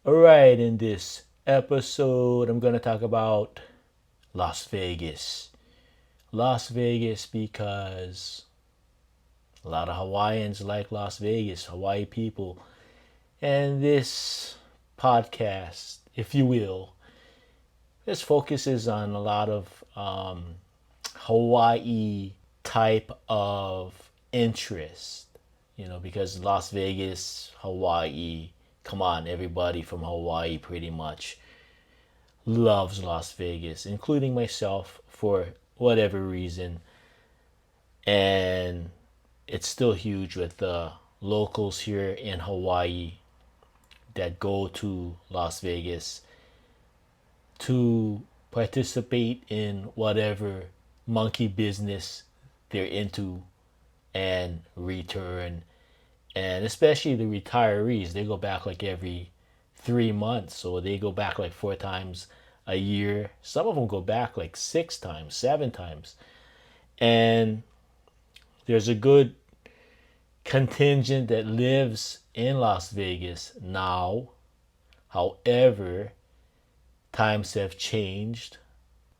All right, in this episode, I'm going to talk about Las Vegas. Las Vegas because a lot of Hawaiians like Las Vegas, Hawaii people. And this podcast, if you will, this focuses on a lot of Hawaii type of interest, because Las Vegas, Hawaii, come on, everybody from Hawaii pretty much loves Las Vegas, including myself for whatever reason. And it's still huge with the locals here in Hawaii that go to Las Vegas to participate in whatever monkey business they're into and return. And especially the retirees, they go back like every 3 months. So they go back like 4 times a year. Some of them go back like 6 times, 7 times. And there's a good contingent that lives in Las Vegas now. However, times have changed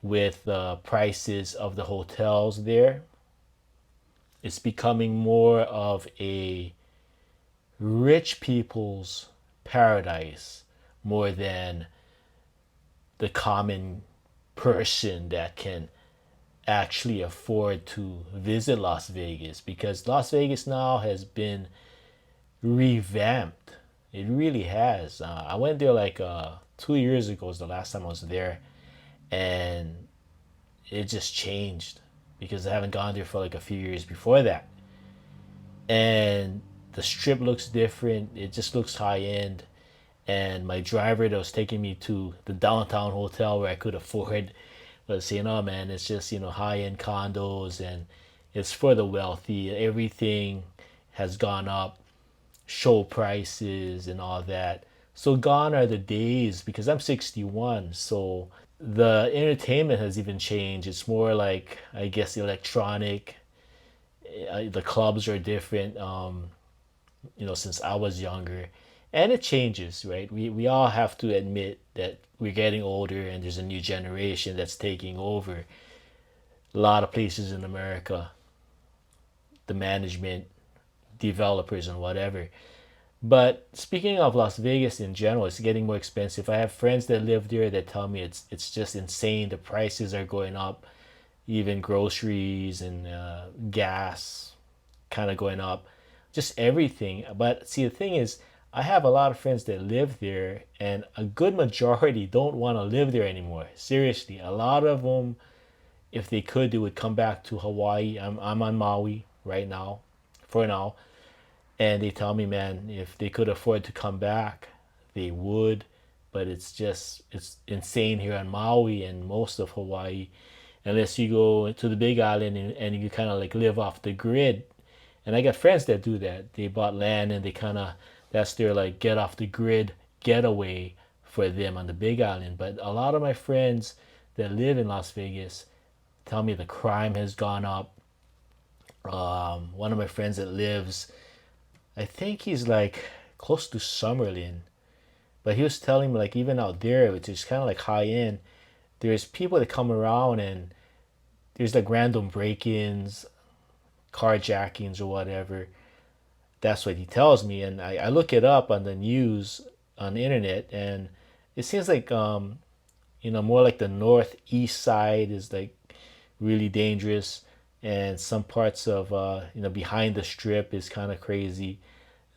with the prices of the hotels there. It's becoming more of a rich people's paradise more than the common person that can actually afford to visit Las Vegas, because Las Vegas now has been revamped. It really has. I went there like 2 years ago was the last time I was there, and it just changed because I haven't gone there for like a few years before that. And the strip looks different. It just looks high end. And my driver that was taking me to the downtown hotel where I could afford was saying, "Oh man, it's just high end condos and it's for the wealthy. Everything has gone up, show prices and all that." So gone are the days, because I'm 61. So the entertainment has even changed. It's more like, I guess, electronic. The clubs are different. Since I was younger, and it changes, right? We all have to admit that we're getting older and there's a new generation that's taking over a lot of places in America, the management, developers, and whatever. But speaking of Las Vegas in general, it's getting more expensive. I have friends that live there that tell me it's just insane. The prices are going up, even groceries and gas kind of going up, just everything. But see, the thing is, I have a lot of friends that live there, and a good majority don't want to live there anymore. Seriously, a lot of them, if they could, they would come back to Hawaii. I'm on Maui right now, for now, and they tell me, man, if they could afford to come back, they would. But it's insane here on Maui and most of Hawaii, unless you go to the Big Island and you kind of like live off the grid. And I got friends that do that. They bought land and they kind of, that's their like get off the grid getaway for them on the Big Island. But a lot of my friends that live in Las Vegas tell me the crime has gone up. One of my friends that lives, I think he's like close to Summerlin, but he was telling me like even out there, which is kind of like high end, there's people that come around and there's like random break-ins, carjackings or whatever. That's what he tells me, and I look it up on the news on the internet, and it seems like more like the northeast side is like really dangerous, and some parts of behind the strip is kind of crazy,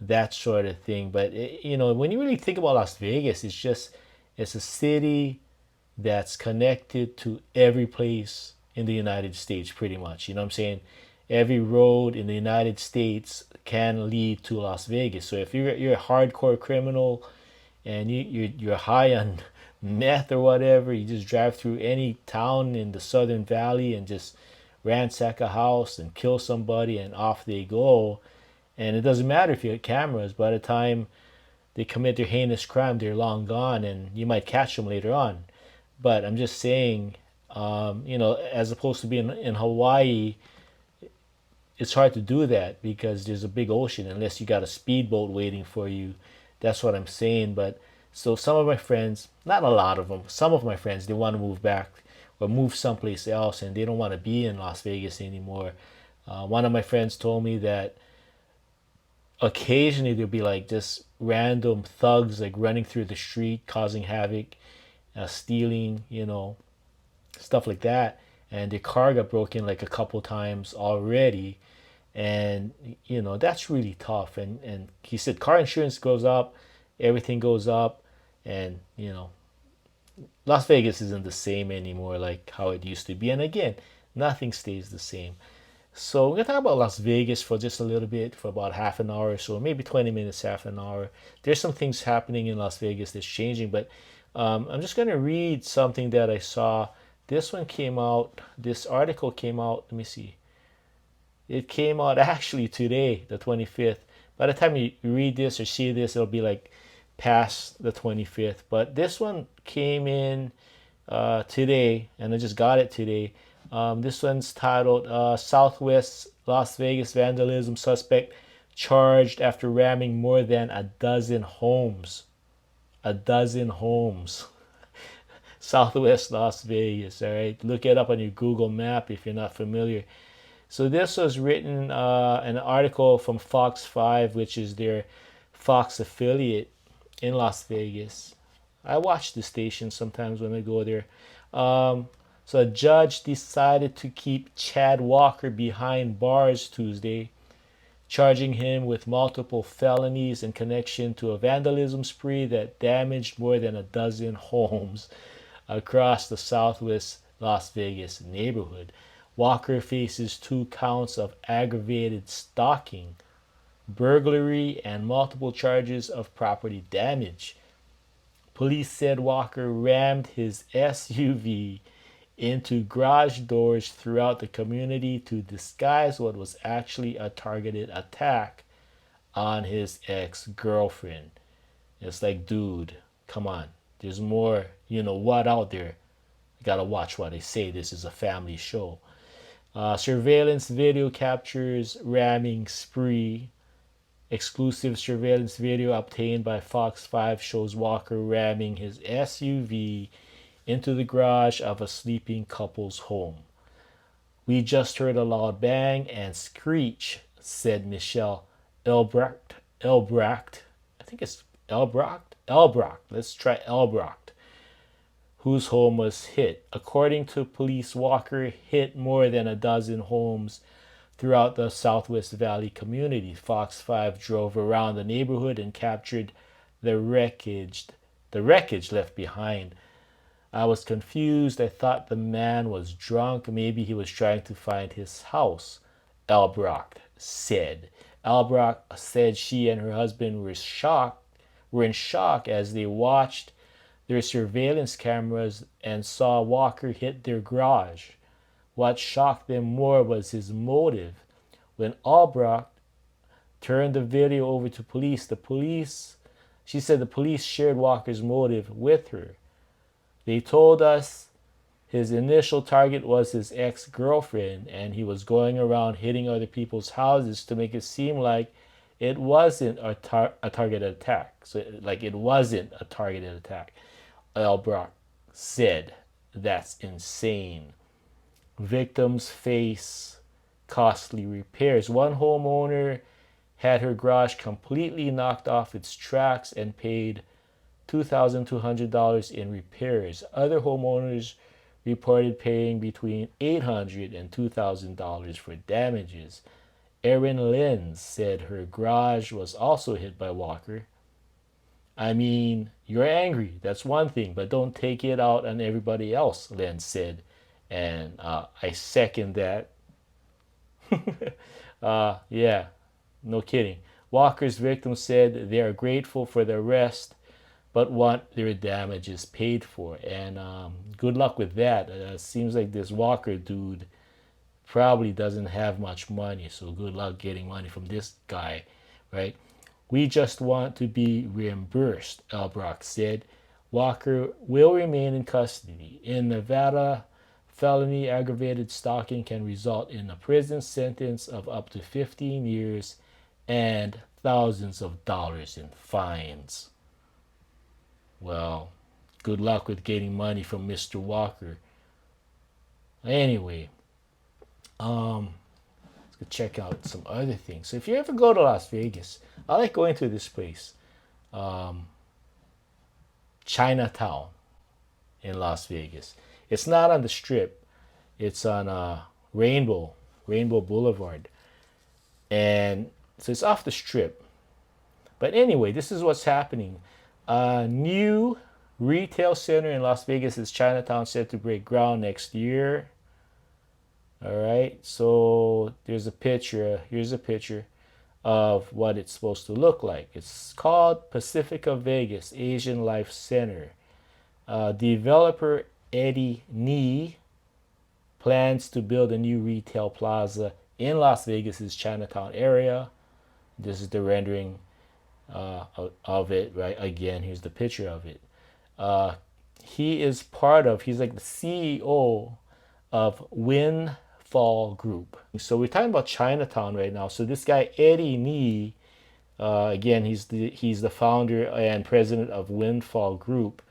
that sort of thing. But when you really think about Las Vegas, it's a city that's connected to every place in the United States, pretty much. You know what I'm saying? Every road in the United States can lead to Las Vegas. So if you're a hardcore criminal and you're high on meth or whatever, you just drive through any town in the Southern Valley and just ransack a house and kill somebody, and off they go. And it doesn't matter if you have cameras. By the time they commit their heinous crime, they're long gone, and you might catch them later on. But I'm just saying, as opposed to being in Hawaii, it's hard to do that because there's a big ocean unless you got a speedboat waiting for you. That's what I'm saying. But So some of my friends, not a lot of them, some of my friends, they want to move back or move someplace else, and they don't want to be in Las Vegas anymore. One of my friends told me that occasionally there'll be like just random thugs like running through the street, causing havoc, stealing, stuff like that. And their car got broken like a couple times already, and that's really tough. And he said car insurance goes up, everything goes up, and Las Vegas isn't the same anymore like how it used to be. And again, nothing stays the same. So we're gonna talk about Las Vegas for just a little bit, for about half an hour or so, maybe 20 minutes, half an hour. There's some things happening in Las Vegas that's changing, but I'm just gonna read something that I saw. This one came out. This article came out. Let me see. It came out actually today, the 25th. By the time you read this or see this, it'll be like past the 25th. But this one came in today, and I just got it today. This one's titled Southwest Las Vegas Vandalism Suspect Charged After Ramming More Than a Dozen Homes. A dozen homes. Southwest Las Vegas, all right? Look it up on your Google map if you're not familiar. So this was written an article from Fox 5, which is their Fox affiliate in Las Vegas. I watch the station sometimes when I go there. So a judge decided to keep Chad Walker behind bars Tuesday, charging him with multiple felonies in connection to a vandalism spree that damaged more than a dozen homes across the southwest Las Vegas neighborhood. Walker faces 2 counts of aggravated stalking, burglary, and multiple charges of property damage. Police said Walker rammed his SUV into garage doors throughout the community to disguise what was actually a targeted attack on his ex-girlfriend. It's like, dude, come on. There's more, what out there. You gotta watch what they say. This is a family show. Surveillance video captures ramming spree. Exclusive surveillance video obtained by Fox 5 shows Walker ramming his SUV into the garage of a sleeping couple's home. We just heard a loud bang and screech, said Michelle Elbrecht. I think it's Elbrecht. Let's try Elbrecht, whose home was hit. According to police, Walker hit more than a dozen homes throughout the Southwest Valley community. Fox 5 drove around the neighborhood and captured the wreckage left behind. I was confused. I thought the man was drunk. Maybe he was trying to find his house, Albrecht said. Albrecht said she and her husband were in shock as they watched their surveillance cameras and saw Walker hit their garage. What shocked them more was his motive. When Albrecht turned the video over to she said the police shared Walker's motive with her. They told us his initial target was his ex-girlfriend, and he was going around hitting other people's houses to make it seem like it wasn't a targeted attack. So, like, it wasn't a targeted attack. Albrecht said, "That's insane." Victims face costly repairs. One homeowner had her garage completely knocked off its tracks and paid $2,200 in repairs. Other homeowners reported paying between $800 and $2,000 for damages. Erin Lenz said her garage was also hit by Walker. I mean, you're angry, that's one thing, but don't take it out on everybody else, Lenz said. And I second that. Yeah, no kidding. Walker's victims said they are grateful for the arrest, but want their damages paid for. And good luck with that. Seems like this Walker dude probably doesn't have much money, so good luck getting money from this guy, right? We just want to be reimbursed, Albrecht said. Walker will remain in custody. In Nevada, felony aggravated stalking can result in a prison sentence of up to 15 years and thousands of dollars in fines. Well, good luck with getting money from Mr. Walker. Anyway, let's check out some other things. So if you ever go to Las Vegas, I like going to this place, Chinatown in Las Vegas. It's not on the Strip. It's on Rainbow Boulevard, and so it's off the Strip. But anyway, this is what's happening. A new retail center in Las Vegas is Chinatown, set to break ground next year. All right, so there's a picture. Here's a picture of what it's supposed to look like. It's called Pacifica Vegas Asian Life Center. Developer Eddie Nee plans to build a new retail plaza in Las Vegas's Chinatown area. This is the rendering of it, right? Again, here's the picture of it. Uh, he's like the CEO of Windfall Group. So we're talking about Chinatown right now. So this guy, Eddie Nee, again, he's the founder and president of Windfall Group.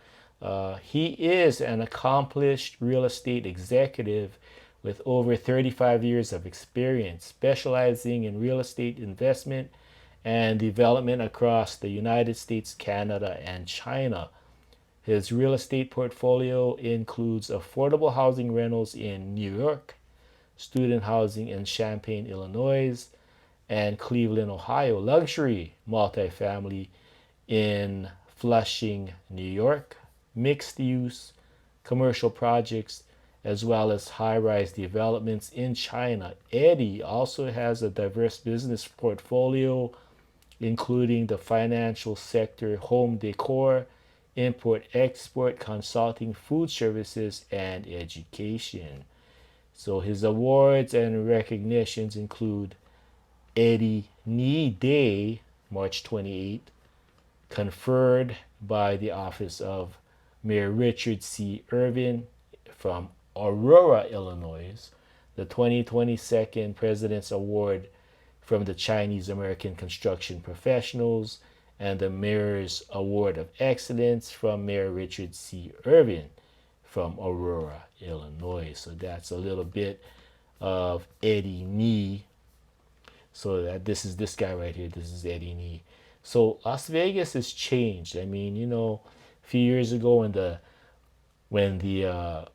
He is an accomplished real estate executive with over 35 years of experience, specializing in real estate investment and development across the United States, Canada, and China. His real estate portfolio includes affordable housing rentals in New York, student housing in Champaign, Illinois, and Cleveland, Ohio, luxury multifamily in Flushing, New York, mixed use commercial projects, as well as high rise developments in China. Eddie also has a diverse business portfolio, including the financial sector, home decor, import export, consulting, food services, and education. So his awards and recognitions include Eddie Nee Day, March 28, conferred by the office of Mayor Richard C. Irvin from Aurora, Illinois, the 2022 President's Award from the Chinese American Construction Professionals, and the Mayor's Award of Excellence from Mayor Richard C. Irvin from Aurora, Illinois. So that's a little bit of Eddie Nee. So that this is this guy right here. This is Eddie Nee. So Las Vegas has changed. I mean, a few years ago when the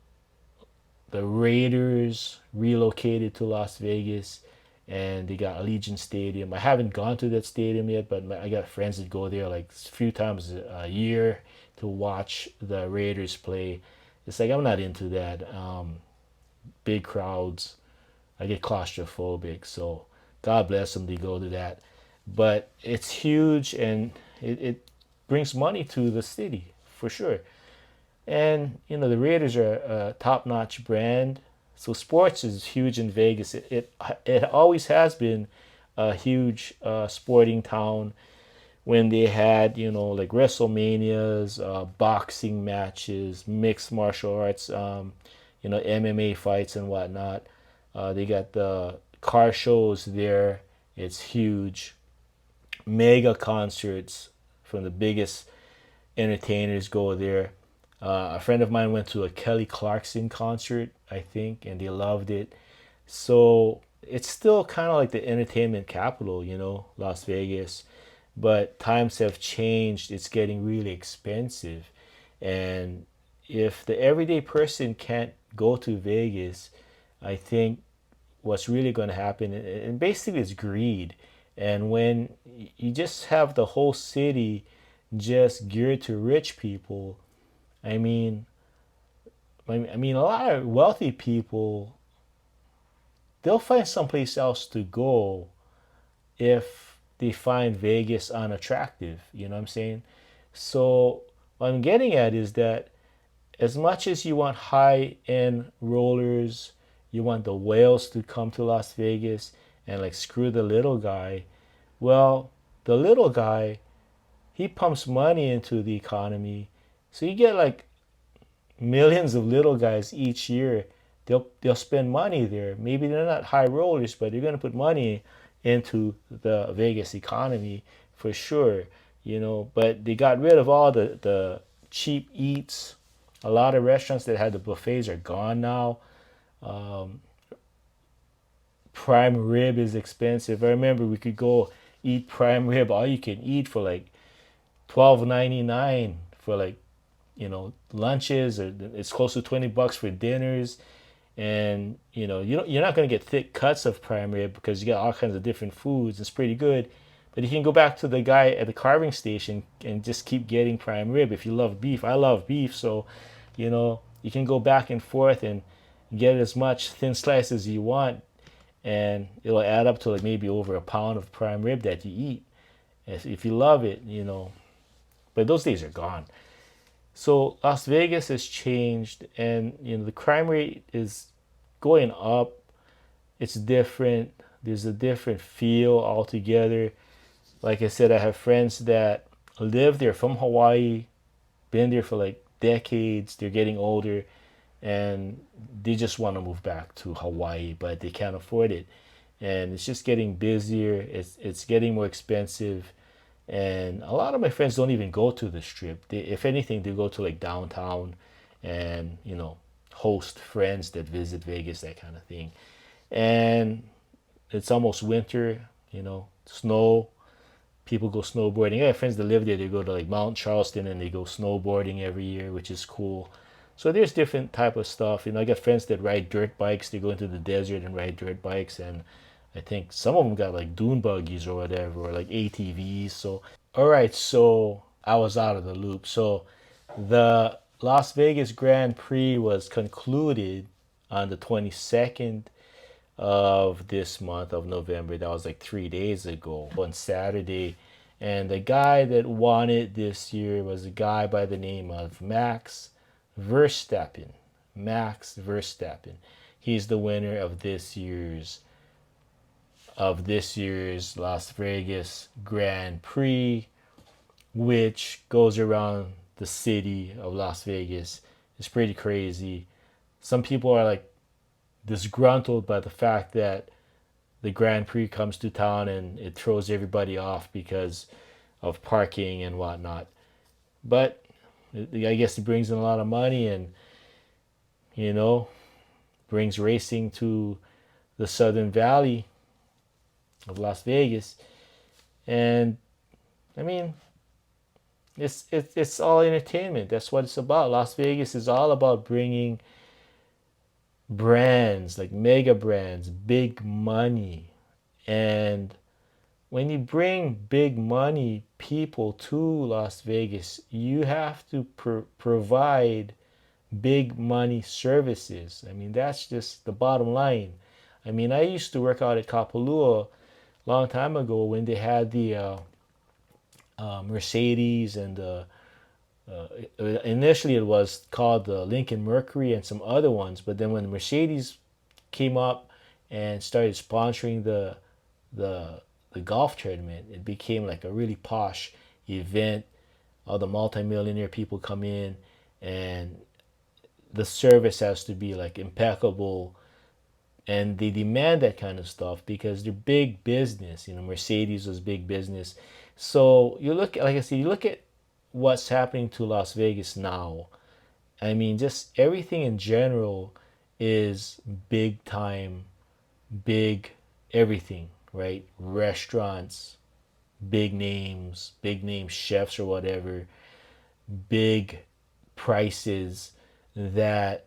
Raiders relocated to Las Vegas and they got Allegiant Stadium. I haven't gone to that stadium yet, but I got friends that go there like a few times a year to watch the Raiders play. It's like I'm not into that. Big crowds. I get claustrophobic. So God bless them, they go to that. But it's huge and it brings money to the city for sure. And the Raiders are a top-notch brand. So sports is huge in Vegas. It always has been a huge sporting town. When they had like WrestleManias, boxing matches, mixed martial arts, MMA fights and whatnot. They got the car shows there. It's huge. Mega concerts from the biggest entertainers go there. A friend of mine went to a Kelly Clarkson concert, I think, and they loved it. So it's still kind of like the entertainment capital, Las Vegas. But times have changed. It's getting really expensive. And if the everyday person can't go to Vegas, I think what's really going to happen, and basically it's greed. And when you just have the whole city just geared to rich people, I mean, a lot of wealthy people, they'll find someplace else to go if they find Vegas unattractive. You know what I'm saying? So what I'm getting at is that as much as you want high end rollers, you want the whales to come to Las Vegas and like screw the little guy. Well, the little guy, he pumps money into the economy. So you get like millions of little guys each year. They'll spend money there. Maybe they're not high rollers, but they're gonna put money into the Vegas economy for sure. But they got rid of all the cheap eats. A lot of restaurants that had the buffets are gone now. Prime rib is expensive. I remember we could go eat prime rib all you can eat for like 12.99 for like lunches, or it's close to $20 for dinners. And you're not going to get thick cuts of prime rib because you got all kinds of different foods. It's pretty good, but you can go back to the guy at the carving station and just keep getting prime rib. If you love beef, I love beef, so you can go back and forth and get as much thin slice as you want, and it'll add up to like maybe over a pound of prime rib that you eat if you love it. But those days are gone. So Las Vegas has changed, and the crime rate is going up. It's different. There's a different feel altogether. Like I said, I have friends that live there from Hawaii, been there for like decades. They're getting older, and they just want to move back to Hawaii, but they can't afford it. And it's just getting busier. It's getting more expensive, and a lot of my friends don't even go to the strip. If anything, they go to like downtown, and host friends that visit Vegas, that kind of thing. And it's almost winter, snow. People go snowboarding. I have friends that live there. They go to like Mount Charleston and they go snowboarding every year, which is cool. So there's different type of stuff. I got friends that ride dirt bikes. They go into the desert and ride dirt bikes, and I think some of them got like dune buggies or whatever, or like ATVs. So all right, so I was out of the loop. So the Las Vegas Grand Prix was concluded on the 22nd of this month of November. That was like 3 days ago on Saturday. And the guy that won it this year was a guy by the name of Verstappen. Max Verstappen. He's the winner of this year's Las Vegas Grand Prix, which goes around the city of Las Vegas. It's pretty crazy. Some people are like disgruntled by the fact that the Grand Prix comes to town and it throws everybody off because of parking and whatnot. But I guess it brings in a lot of money, and you know brings racing to the Southern Valley of Las Vegas. And I mean, it's all entertainment. That's what it's about. Las Vegas is all about bringing brands, like mega brands, big money. And when you bring big money people to Las Vegas, you have to provide big money services. I mean, that's just the bottom line. I mean, I used to work out at Kapalua a long time ago when they had the Mercedes and initially it was called the Lincoln Mercury and some other ones, but then when the Mercedes came up and started sponsoring the golf tournament, it became like a really posh event. All the multimillionaire people come in, and the service has to be like impeccable, and they demand that kind of stuff because they're big business. Mercedes was big business. So you look, like I said, you look at what's happening to Las Vegas now. I mean, just everything in general is big time, big everything, right? Restaurants, big name chefs or whatever, big prices that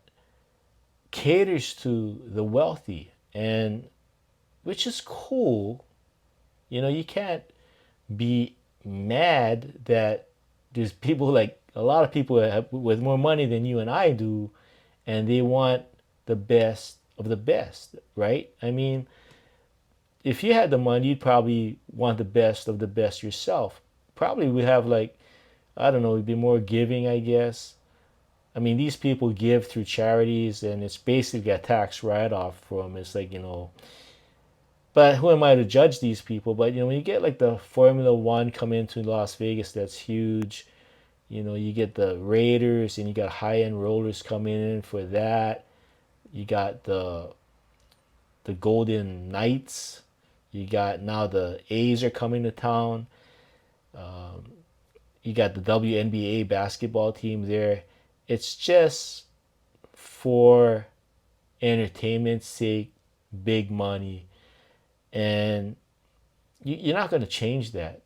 caters to the wealthy, and which is cool. You can't be mad that there's people, like a lot of people with more money than you and I do, and they want the best of the best, right? I mean, if you had the money, you'd probably want the best of the best yourself. Probably we have like, I don't know, it'd be more giving, I guess. I mean, these people give through charities, and it's basically a tax write-off for them. It's like, but who am I to judge these people? But, when you get like the Formula One come into Las Vegas, that's huge. You get the Raiders, and you got high-end rollers coming in for that. You got the Golden Knights. You got now the A's are coming to town. You got the WNBA basketball team there. It's just for entertainment's sake, big money, and you're not going to change that.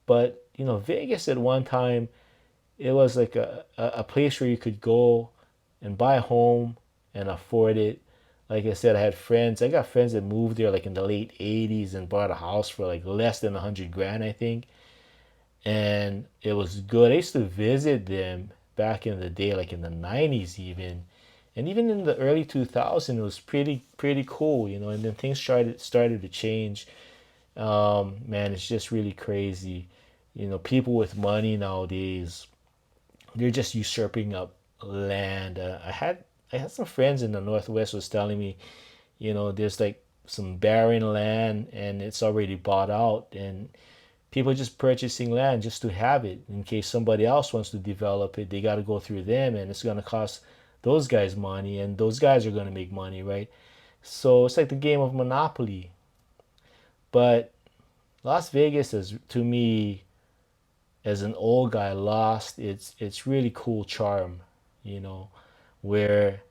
But Vegas at one time, it was like a place where you could go and buy a home and afford it. Like I said, I had friends. I got friends that moved there like in the late '80s and bought a house for like less than 100 grand, I think. And it was good. I used to visit them back in the day, like in the '90s even, and even in the early 2000s, it was pretty cool, And then things started to change. Man, it's just really crazy. People with money nowadays, they're just usurping up land. I had some friends in the Northwest was telling me, there's like some barren land and it's already bought out, and people just purchasing land just to have it in case somebody else wants to develop it. They got to go through them, and it's going to cost those guys money, and those guys are going to make money, right? So it's like the game of Monopoly. But Las Vegas is, to me, as an old guy, lost its really cool charm, you know, where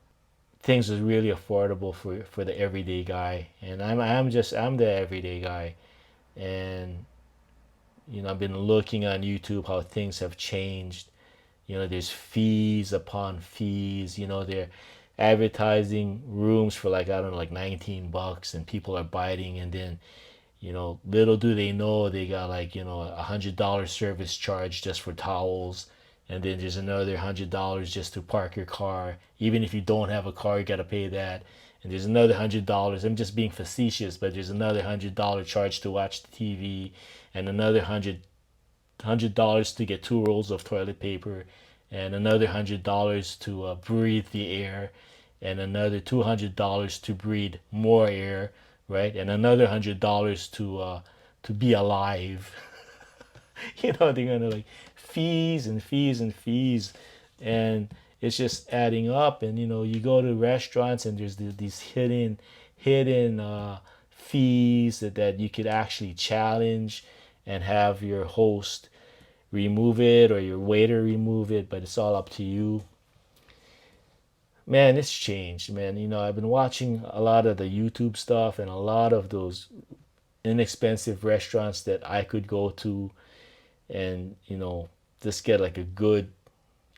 things is really affordable for the everyday guy, and I'm the everyday guy, and I've been looking on YouTube how things have changed. There's fees upon fees. They're advertising rooms for like, I don't know, like $19, and people are biting, and then little do they know they got like $100 service charge just for towels, and then there's another $100 just to park your car. Even if you don't have a car, you gotta pay that. And there's another $100. I'm just being facetious, but there's another $100 charge to watch the TV, and another $100 to get 2 rolls of toilet paper, and another $100 to breathe the air, and another $200 to breathe more air, right? And another $100 to be alive. They're gonna like fees and fees and fees, and it's just adding up. And you go to restaurants and there's these hidden fees that you could actually challenge and have your host remove it or your waiter remove it, but it's all up to you. Man, it's changed, man. I've been watching a lot of the YouTube stuff and a lot of those inexpensive restaurants that I could go to and, just get like a good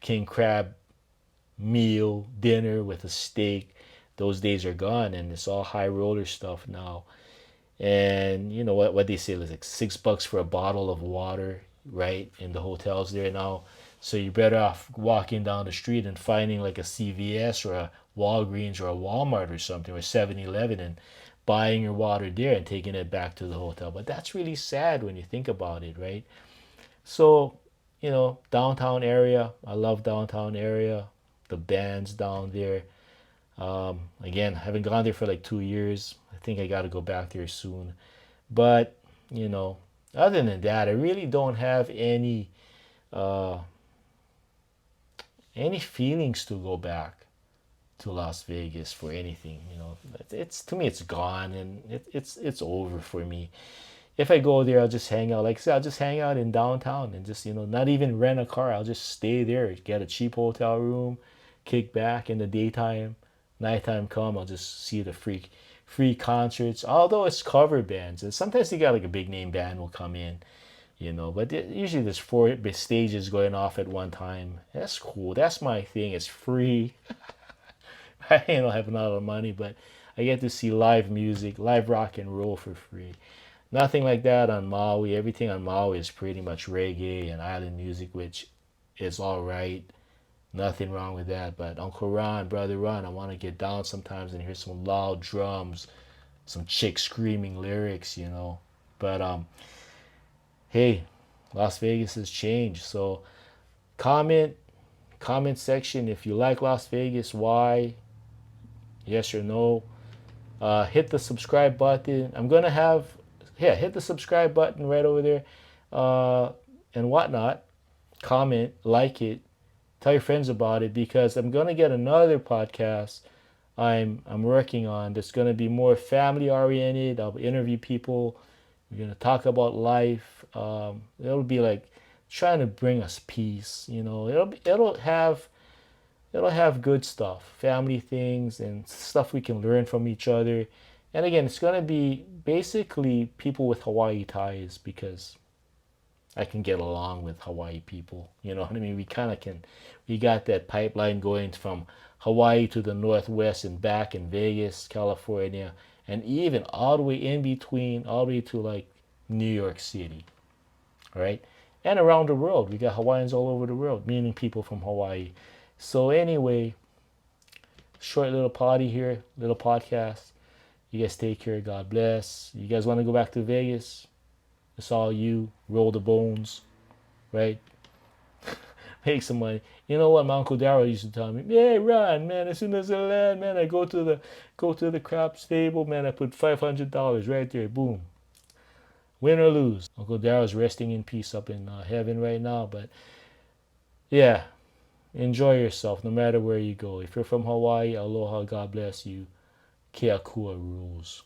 king crab meal, dinner with a steak. Those days are gone, and it's all high roller stuff now. And you know what they say is like $6 for a bottle of water, right? In the hotels there now. So you're better off walking down the street and finding like a CVS or a Walgreens or a Walmart or something or 7-Eleven and buying your water there and taking it back to the hotel. But that's really sad when you think about it, right? So, downtown area, I love downtown area. The bands down there. Again, I haven't gone there for like 2 years. I think I got to go back there soon. But, you know, other than that, I really don't have uh, any feelings to go back to Las Vegas for anything. It's to me, it's gone, and it's over for me. If I go there, I'll just hang out. Like I said, I'll just hang out in downtown and just not even rent a car. I'll just stay there, get a cheap hotel room, kick back in the daytime. Nighttime come, I'll just see the free concerts. Although it's cover bands, and sometimes they got like a big name band will come in, But usually there's four stages going off at one time. That's cool. That's my thing. It's free. I don't have a lot of money, but I get to see live music, live rock and roll for free. Nothing like that on Maui. Everything on Maui is pretty much reggae and island music, which is all right. Nothing wrong with that. But Uncle Ron, Brother Ron, I want to get down sometimes and hear some loud drums, some chick screaming lyrics. But hey, Las Vegas has changed. So comment, comment section if you like Las Vegas, why, yes or no. Hit the subscribe button. I'm gonna have, yeah, hit the subscribe button right over there, uh, and whatnot. Comment, like it, tell your friends about it, because I'm gonna get another podcast I'm working on that's gonna be more family oriented. I'll interview people. We're gonna talk about life. It'll be like trying to bring us peace. You know, it'll have good stuff, family things and stuff we can learn from each other. And again, it's gonna be basically people with Hawaii ties because I can get along with Hawaii people. You know what I mean? We kind of can. We got that pipeline going from Hawaii to the Northwest and back in Vegas, California, and even all the way in between, all the way to like New York City, right? And around the world. We got Hawaiians all over the world, meaning people from Hawaii. So anyway, short little party here, little podcast. You guys take care. God bless. You guys want to go back to Vegas? It's all you. Roll the bones, right? Make some money. You know what my Uncle Darrell used to tell me? Yeah, Ron, man, as soon as I land, man, I go to the craps table, man, I put $500 right there, boom. Win or lose. Uncle Darrell's resting in peace up in heaven right now, but yeah, enjoy yourself no matter where you go. If you're from Hawaii, aloha, God bless you. Keakua rules.